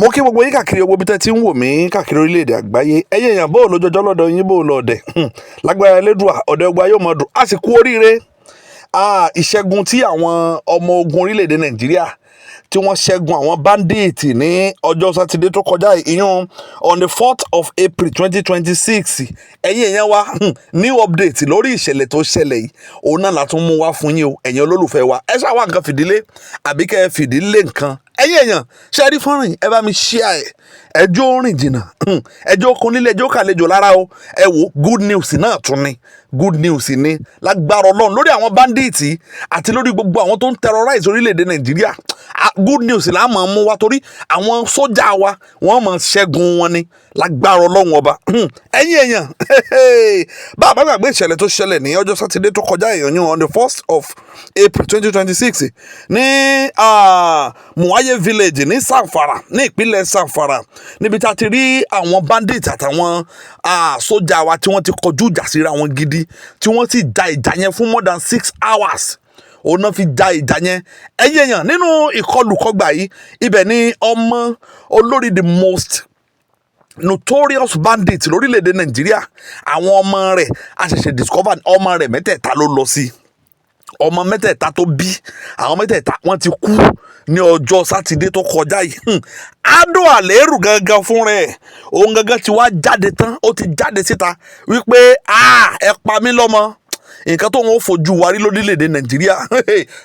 mo kí gbogbo yín káàkiri owó bí tẹ́ ti ń wò mí káàkiri orílẹ̀-èdè àgbáyé ẹ̀yin èèyàn bó lójoojọ́ lọ́dọ̀ yín bó lọ́ọ̀dẹ̀ lágbára Elédùà ọ̀dẹ̀ ọgbà yóò mọ̀ dùn á sì kú oríire ìṣẹ́gun tí àwọn ọmọ ogun orílẹ̀-èdè Nàìjíríà tí wọ́n ṣẹ́gun àwọn bandits ní ọjọ́ sátidé tó kọjá ìyún on the 4th of April 2026 ẹ̀yin èèyàn wa new update lórí ìṣẹ̀lẹ̀ tó ṣẹlẹ̀ yìí òun náà la tún mú wá fún yín o ẹ̀yin olólùfẹ́ wa ẹ ṣáà wá nǹkan fìdílé àbí kẹ́ ẹ fìdílé nǹkan ẹ̀yin èèyàn ṣe rí fọ́nrán ẹ bá mi share ẹjọ́ rìn jìnnà ẹjọ́ kun nílé ẹjọ́ kàlejò lára o ẹ wo good news náà tún ni good news ni lágbára Ọlọ́run lórí àwọn bandits àti lórí gbogbo àwọn tó ń terrorize orílẹ̀-èdè Nàìjíríà good news là máa mú wa torí àwọn sójà wa wọ́n máa ṣẹ́gun wọn ni lágbára Ọlọ́run ọba ẹ̀yin èèyàn bàbá gbàgbé ìṣẹ̀lẹ̀ tó ṣẹlẹ̀ ní ọjọ́ sátidé tó kọjá èèyàn on the 1st of April 2026 ní Muaye village ní Zamfara ní ìpínlẹ̀ Zamfara níbi tá a ti rí àwọn bandits àtàwọn sójà wa tí wọ́n ti kọjú ìjà síra wọn gidi tí wọ́n sì ja ìjà yẹn fún more than 6 hours òun náà fi ja ìjà yẹn ẹ̀yin èèyàn nínú ìkọlùkọgbà yìí ibẹ̀ ni ọmọ olórí the most Notorious Bandit lórílẹ̀‐èdè Nàìjíríà àwọn ọmọ rẹ̀ a ṣẹ̀ṣẹ̀ discover ọmọ rẹ̀ mẹ́tẹ̀ẹ̀ta ló lọ sí ọmọ mẹ́tẹ̀ẹ̀ta tó bí àwọn mẹ́tẹ̀ẹ̀ta wọ́n ti kú ní ọjọ́ sátidé tó kọjá yìí Alero gangan fún rẹ̀ òun gangan ti wá jáde tán ó ti jáde síta wípé ẹ pa mí lọ́mọ nǹkan tó ń fojú wa rí lórílẹ̀‐èdè Nàìjíríà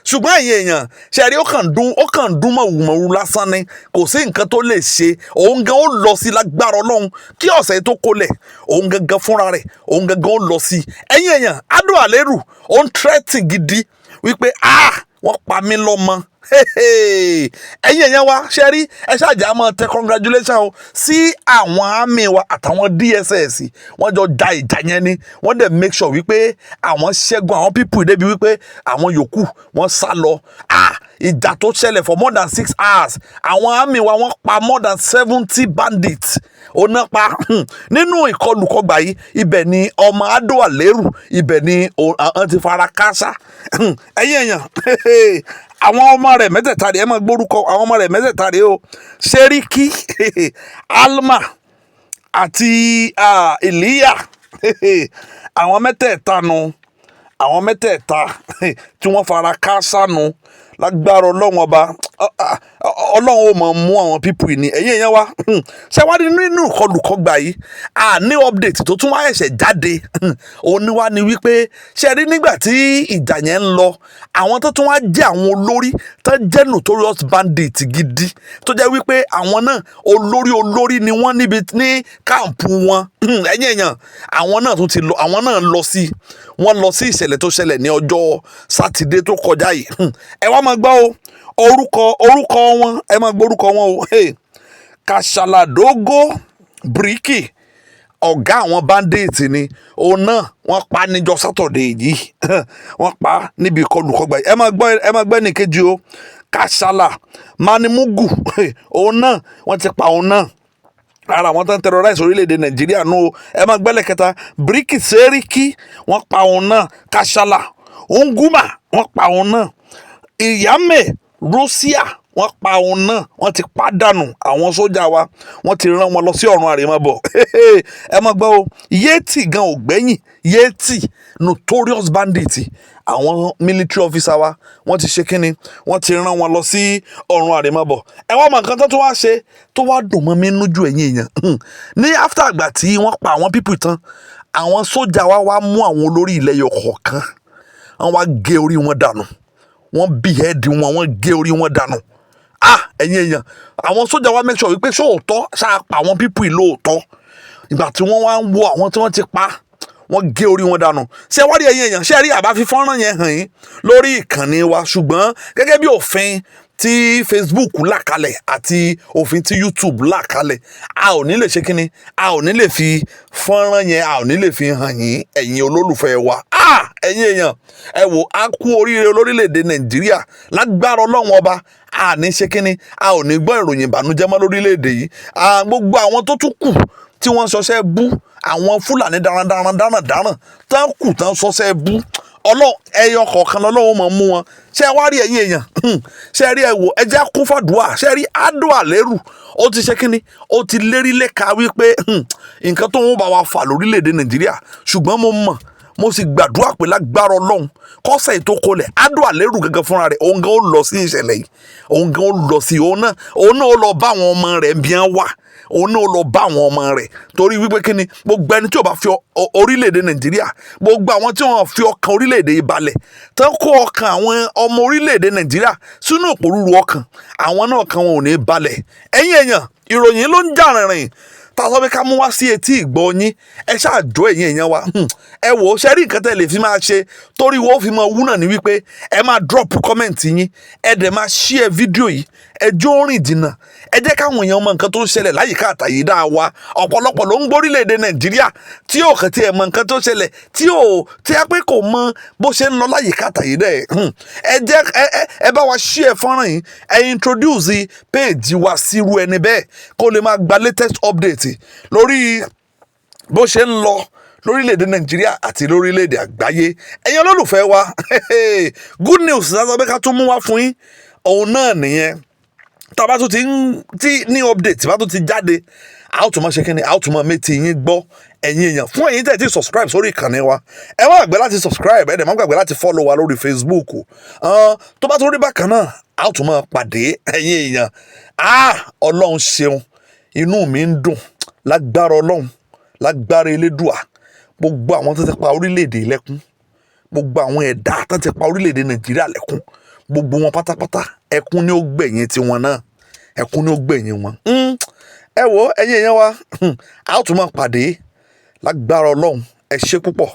ṣùgbọ́n ẹ̀yin èèyàn ṣe rí ó kàn dún mọ̀wùmọ̀wù lásán ni kò sí nǹkan tó lè ṣe òun gan ó lọ sí lágbára Ọlọ́run kí ọ̀sẹ̀ tó kólẹ̀ òun gangan fúnra rẹ̀ òun gangan ó lọ sí ẹ̀yin èèyàn Alero ó ń tírẹ́tì gidi wípé wọ́n pa mí lọ́mọ ẹ̀yin èèyàn wa ṣe rí ẹ ṣáàjà máa tẹ congratulation o sí àwọn àmì wa àtàwọn DSS wọ́n jọ ja ìjà yẹn ni wọ́n dẹ̀ make sure wípé àwọn ṣẹ́gun àwọn people débi wípé àwọn yòókù wọ́n sá lọ ìjà tó ṣẹlẹ̀ for more than 6 hours àwọn àmì wa wọ́n pa more than 70 bandits ọ̀nà pa nínú ìkọlùkọgbà yìí ibẹ̀ ni ọmọ Alero ibẹ̀ ni àwọn ti fara káásá ẹ̀yin èèyàn àwọn ọmọ rẹ̀ mẹ́tẹ̀ẹ̀ta rẹ̀ ẹ máa gbórúkọ àwọn ọmọ rẹ̀ mẹ́tẹ̀ẹ̀ta rẹ̀ o Seriki Alma àti Eliya àwọn mẹ́tẹ̀ẹ̀ta nu àwọn mẹ́tẹ̀ẹ̀ta tí wọ́n fara káásá nu lágbára Ọlọ́run ọba Ọlọ́run ó máa mú àwọn pípù yìí ní ẹ̀yìn èèyàn wa ṣé wá rí nínú ìkọlùkọgbà yìí ní update tó tún wá ẹ̀ṣẹ̀ jáde òun ni wá ní wípé ṣe rí nígbà tí ìjà yẹn ń lọ àwọn tó tún wá jẹ́ àwọn olórí tó jẹ́ Notorious Bandit gidi tó jẹ́ wípé àwọn náà olórí ni wọ́n níbi ní káàmpù wọn ẹ̀yìn èèyàn àwọn náà tún ti lọ àwọn náà wọ́n lọ sí ìṣẹ̀lẹ̀ tó ṣẹlẹ̀ ní ọjọ́ sátidé tó kọjá yìí ẹ wá máa gbọ́ o orúkọ wọn ẹ máa gbọ́ orúkọ wọn o Kàṣàlàdógó Bíríkì ọ̀gá àwọn bandits ni òun náà wọ́n pa níjọ́ sátọ̀dẹ̀ yìí wọ́n pa níbi ìkọlùkọgbà yìí ẹ máa gbọ́ ní kejì o Kàṣàlà Manimugu òun náà wọ́n ti pa òun náà ara àwọn tó ń terrorize orílẹ̀-èdè Nàìjíríà nù o ẹ máa gbẹ́lẹ̀ kẹta Bíríkì Seriki wọ́n pa òun náà Kàṣàlà Nguma wọ́n pa òun náà Ìyámẹ̀ Rósíà wọ́n pa òun náà wọ́n ti pàdánù àwọn sójà wa wọ́n ti rán wọn lọ sí ọ̀run àrèmábọ̀ ẹ má gbọ́ o Yétì gan ò gbẹ́yìn Yétì Notorious Bandit àwọn military officer wa wọ́n ti ṣe kínni wọ́n ti rán wọn lọ sí ọ̀run àrèmábọ̀ ẹ wá mọ nǹkan tó wá ṣe tó wá dùn mọ́ mi nújú ẹ̀yìn èèyàn ní after àgbà tí wọ́n pa àwọn people tán àwọn sójà wa wá mú àwọn olórí ilẹ̀ yọ kọ̀ọ̀kan wọ́n wá gé orí wọn dànù wọ́n behead wọn wọ́n gé orí wọn dànù ẹ̀yin èèyàn àwọn sójà wa make sure wípé sóòótọ́ ṣáà pa àwọn people lóòótọ́ ìgbà tí wọ́n wá ń wo àwọn tí wọ́n ti pa wọ́n gé orí wọn dànù ṣé wá rí ẹ̀yin èèyàn ṣé rí àbá fi fọ́nrán yẹn hàn yín lórí ìkànnì wa ṣùgbọ́n gẹ́gẹ́ bí òfin tí Facebook là kalẹ̀ àti òfin tí YouTube là kalẹ̀ a ò ní lè ṣe kínni a ò ní lè fi fọ́nrán yẹn a ò ní lè fi hàn yín ẹ̀yin olólùfẹ́ wa ẹ̀yin èèyàn ẹ wò á kú oríire lórílẹ̀‐èdè Nàìjíríà lágbára Ọlọ́run ọba a ní ṣe kínni a ò ní gbọ́ ìròyìn ìbànújẹ́ mọ́ lórílẹ̀‐èdè yìí gbogbo àwọn tó tún kù tí wọ́n ṣọṣẹ́ bú àwọn Fúlàní darandaran tán kù tán ṣọṣẹ́ bú ọlọ́run ẹyọ kọ̀ọ̀kan lọ́lọ́run máa mú wọn ṣé wá rí ẹ̀yin èèyàn ṣé rí ẹ wò ẹ jẹ́ kún fàdúà ṣé rí àdó àlérù ó ti ṣe kínní ó ti lérí lẹ́ka wípé nǹkan tó ń bá wa fà lórílẹ̀‐èdè nàìjíríà ṣùgbọ́n mo mọ̀ mo sì gbàdúrà pé lágbára ọlọ́run kọ́sẹ̀ tó kolẹ̀ àdó àlérù gẹ́gẹ́ fúnra rẹ̀ òun gan ó lọ sí ìṣẹ̀lẹ̀ yìí òun gan ó lọ sí òun náà ó lọ bá àwọn ọmọ rẹ̀ bí wọ́n wà òun náà lọ bá àwọn ọmọ rẹ̀ torí wípé kí ni gbogbo ẹni tí ò bá fi orílẹ̀-èdè nàìjíríà gbogbo àwọn tí wọ́n fi ọkàn orílẹ̀-èdè yìí balẹ̀ tán kó ọkàn àwọn ọmọ orílẹ̀-èdè nàìjíríà sínú òpòrúru ọkàn àwọn náà kan wọn ò ní balẹ̀ ẹ̀yin èèyàn ìròyìn ló ń jà rìnrìn tá a sọ pé ká mú wá sí etí ìgbọ́ yín ẹ ṣáàjọ ẹ̀yin èèyàn wa ẹ wò ó ṣe rí nǹkan tẹ́ lè fi máa ṣe torí wọ́n fi máa wú náà ní wípé ẹ máa drop comment yín ẹ dẹ̀ máa share fídíò yìí ẹ jó rìn jìnnà ẹ jẹ́ káwọn èèyàn mọ nǹkan tó ń ṣẹlẹ̀ láyìíká àtàyídá wa ọ̀pọ̀lọpọ̀ ló ń gbórílẹ̀-èdè nàìjíríà tí ò kàn tiẹ̀ mọ nǹkan tó ṣẹlẹ̀ tí a pé kò mọ bó ṣe ń lọ láyìíká àtàyídá ẹ jẹ́ ẹ bá wa share fọ́nrán yìí ẹ introduce page wa sírú ẹni bẹ́ẹ̀ kó lè máa gba latest update lórí bó ṣe ń lọ lórílẹ̀‐èdè nàìjíríà àti lórílẹ̀‐èdè àgbáyé ẹ̀yin olólùfẹ́ wa good news lásán pé ká tún mú wá fún yín òun náà nìyẹn tá a bá tún ti ní update bá tún ti jáde a ó tún máa ṣe kí ni a ó tún máa méjì yín gbọ́ ẹ̀yin èèyàn fún ẹ̀yin tẹ̀ tí subscribe sórí ìkànnì wa ẹ má gbàgbé láti subscribe ẹ̀ dẹ̀ má gbàgbé láti follow wa lórí Facebook tó bá tún rí bákan náà a ó tún máa pàdé ẹ̀yin èèyàn ọlọ́run ṣeun inú mi ń dùn lágbára ọlọ́run lágbára elédùà gbogbo àwọn tó ti pa orílẹ̀-èdè lẹ́kún gbogbo àwọn ẹ̀dá tó ti pa orílẹ̀-èdè nàìjíríà lẹ́kún gbogbo wọn pátápátá ẹkún ni ó gbẹ̀yìn tiwọn náà ẹkún ni ó gbẹ̀yìn wọn. ẹ wo ẹ̀yin èèyàn wa a ó tún máa pàdé lágbára ọlọ́run ẹ ṣé púpọ̀.